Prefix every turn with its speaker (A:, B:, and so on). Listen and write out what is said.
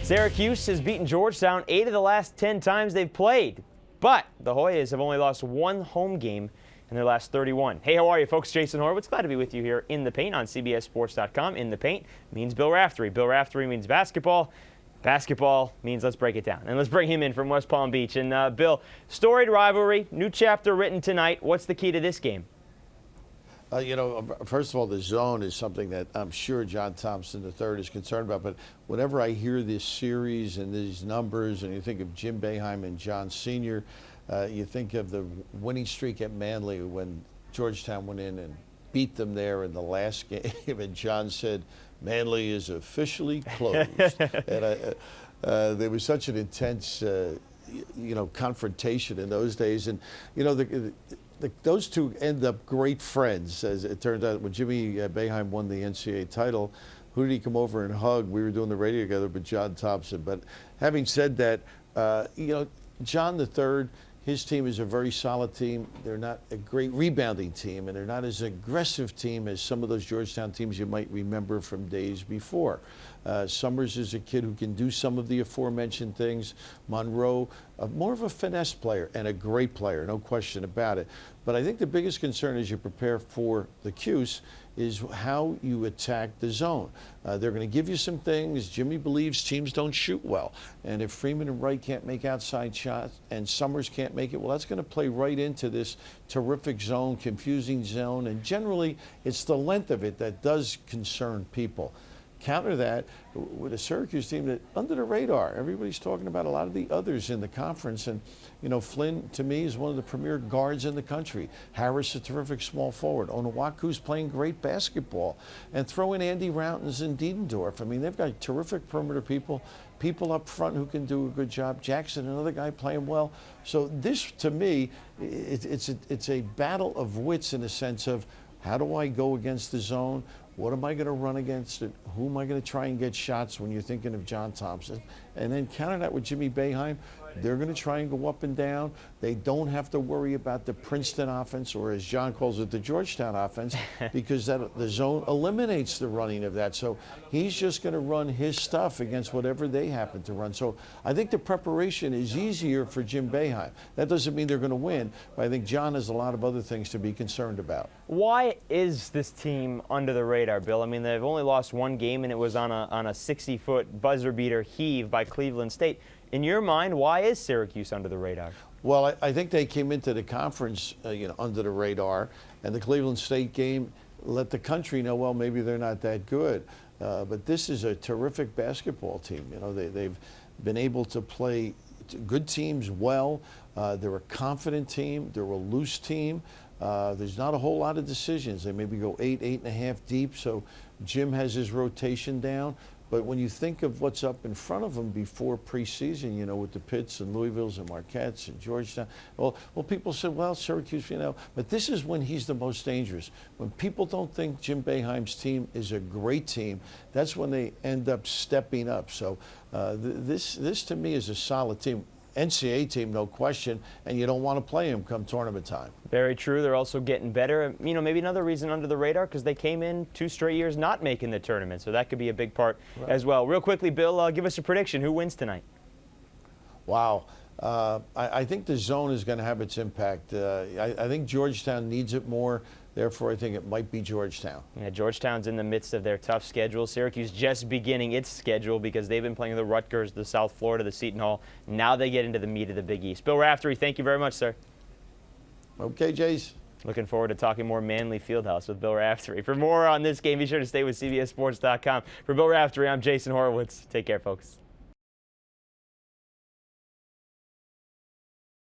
A: Syracuse has beaten Georgetown 8 of the last 10 times they've played. But the Hoyas have only lost one home game in their last 31. Hey, how are you, folks? Jason Horowitz. Glad to be with you here in the paint on CBSSports.com. In the paint means Bill Raftery. Bill Raftery means basketball. Basketball means let's break it down. And let's bring him in from West Palm Beach. And Bill, storied rivalry, new chapter written tonight. What's the key to this game?
B: First of all, the zone is something that I'm sure John Thompson III is concerned about. But whenever I hear this series and these numbers, and you think of Jim Boeheim and John Sr., you think of the winning streak at Manly when Georgetown went in and beat them there in the last game. And John said, Manly is officially closed. And there was such an intense, confrontation in those days. And, those two end up great friends, as it turned out. When Jimmy Boeheim won the NCAA title, who did he come over and hug? We were doing the radio together, but John Thompson. But having said that, John III, his team is a very solid team. They're not a great rebounding team, and they're not as aggressive team as some of those Georgetown teams you might remember from days before. Summers is a kid who can do some of the aforementioned things. Monroe, more of a finesse player and a great player, no question about it. But I think the biggest concern as you prepare for the Cuse is how you attack the zone. They're going to give you some things. Jimmy believes teams don't shoot well. And if Freeman and Wright can't make outside shots and Summers can't make it, well, that's going to play right into this terrific zone, confusing zone. And generally, it's the length of it that does concern people. Counter that with a Syracuse team that under the radar. Everybody's talking about a lot of the others in the conference. And, Flynn, to me, is one of the premier guards in the country. Harris, a terrific small forward. Onuaku's playing great basketball. And throw in Andy Routens and Diedendorf. I mean, they've got terrific perimeter people up front who can do a good job. Jackson, another guy playing well. So this, to me, it's a battle of wits in the sense of how do I go against the zone? What am I going to run against it? Who am I going to try and get shots when you're thinking of John Thompson? And then counter that with Jimmy Boeheim. They're going to try and go up and down. They don't have to worry about the Princeton offense, or as John calls it, the Georgetown offense, because the zone eliminates the running of that. So he's just going to run his stuff against whatever they happen to run. So I think the preparation is easier for Jim Boeheim. That doesn't mean they're going to win, but I think John has a lot of other things to be concerned about.
A: Why is this team under the radar, Bill? I mean, they've only lost one game, and it was on a 60-foot buzzer-beater heave by Cleveland State. In your mind, why is Syracuse under the radar?
B: Well, I think they came into the conference, under the radar, and the Cleveland State game let the country know, well, maybe they're not that good. But this is a terrific basketball team. They've been able to play good teams well. They're a confident team. They're a loose team. There's not a whole lot of decisions. They maybe go 8.5 deep, so Jim has his rotation down. But when you think of what's up in front of them before preseason, with the Pitts and Louisvilles and Marquettes and Georgetown, well, people said, well, Syracuse, but this is when he's the most dangerous. When people don't think Jim Boeheim's team is a great team, that's when they end up stepping up. So this to me is a solid team. NCAA team, no question, and you don't want to play them come tournament time.
A: Very true. They're also getting better. Maybe another reason under the radar because they came in 2 straight years not making the tournament, so that could be a big part as well. Real quickly, Bill, give us a prediction. Who wins tonight?
B: Wow. I think the zone is going to have its impact. I think Georgetown needs it more. Therefore, I think it might be Georgetown.
A: Yeah, Georgetown's in the midst of their tough schedule. Syracuse just beginning its schedule because they've been playing the Rutgers, the South Florida, the Seton Hall. Now they get into the meat of the Big East. Bill Raftery, thank you very much, sir.
B: Okay, Jace.
A: Looking forward to talking more Manly Fieldhouse with Bill Raftery. For more on this game, be sure to stay with CBSSports.com. For Bill Raftery, I'm Jason Horowitz. Take care, folks.